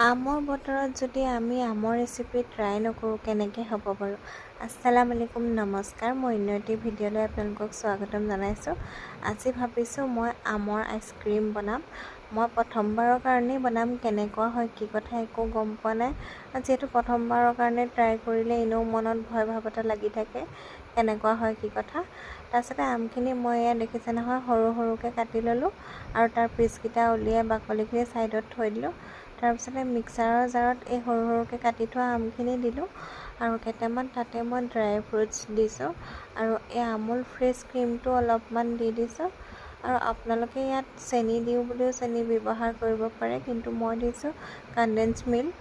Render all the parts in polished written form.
আমৰ বতৰত যদি আমি আমৰ ৰেচিপি ট্ৰাই নকৰোঁ কেনেকৈ হ'ব বাৰু। আসসালামু আলাইকুম, নমস্কাৰ। মই অন্য এটি ভিডিঅ'লৈ আপোনালোকক স্বাগতম জনাইছোঁ। আজি ভাবিছোঁ মই আমৰ আইচক্ৰীম বনাম। মই প্ৰথমবাৰৰ কাৰণেই বনাম, কেনেকুৱা হয় কি কথা একো গম পোৱা নাই। যিহেতু প্ৰথমবাৰৰ কাৰণে ট্ৰাই কৰিলে এনেও মনত ভয় ভাৱ এটা লাগি থাকে, কেনেকুৱা হয় কি কথা। তাৰপিছতে আমখিনি মই এয়া দেখিছে নহয় সৰু সৰুকৈ কাটি ল'লোঁ আৰু তাৰ পিচকেইটা উলিয়াই বাকলিখিনি ছাইডত থৈ দিলোঁ। তাৰপিছতে মিক্সাৰৰ জাৰত এই সৰু সৰুকৈ কাটি থোৱা আমখিনি দিলোঁ আৰু কেইটামান তাতে মই ড্ৰাই ফ্ৰুটছ দিছোঁ আৰু এই আমুল ফ্ৰেছ ক্ৰীমটো অলপমান দি দিছোঁ। আৰু আপোনালোকে ইয়াত চেনি দিওঁ বুলিও চেনি ব্যৱহাৰ কৰিব পাৰে, কিন্তু মই দিছোঁ কনডেন্স মিল্ক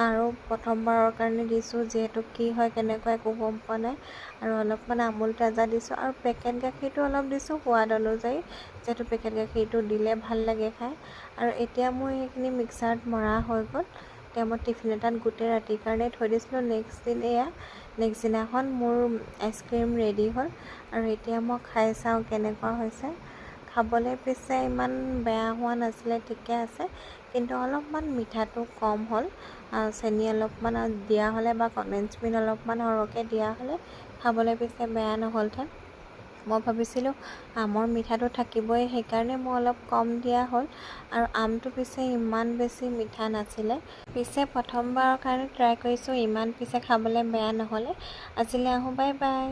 আৰু প্ৰথমবাৰৰ কাৰণে দিছোঁ, যিহেতু কি হয় কেনেকুৱা একো গম পোৱা নাই। আৰু অলপমান আমুল তাজা দিছোঁ আৰু পেকেট গাখীৰটো অলপ দিছোঁ সোৱাদ অনুযায়ী, যিহেতু পেকেট গাখীৰটো দিলে ভাল লাগে খাই। আৰু এতিয়া মোৰ এইখিনি মিক্সাৰত মৰা হৈ গ'ল। এতিয়া মই টিফিন এটাত গোটেই ৰাতিৰ কাৰণে থৈ দিছিলোঁ। নেক্সট দিনাখন মোৰ আইচক্ৰীম ৰেডি হ'ল আৰু এতিয়া মই খাই চাওঁ কেনেকুৱা হৈছে। খাবলৈ পিছে ইমান বেয়া হোৱা নাছিলে, ঠিকে আছে, কিন্তু অলপমান মিঠাটো কম হ'ল। চেনি অলপমান দিয়া হ'লে বা কনডেন্স মিল্ক অলপমান সৰহকৈ দিয়া হ'লে খাবলৈ পিছে বেয়া নহ'লহেঁতেন। মই ভাবিছিলোঁ আমৰ মিঠাটো থাকিবই, সেইকাৰণে মই অলপ কম দিয়া হ'ল। আৰু আমটো পিছে ইমান বেছি মিঠা নাছিলে। পিছে প্ৰথমবাৰৰ কাৰণে ট্ৰাই কৰিছোঁ, ইমান পিছে খাবলৈ বেয়া নহ'লে। আজিলৈ আহোঁ, বাই বাই।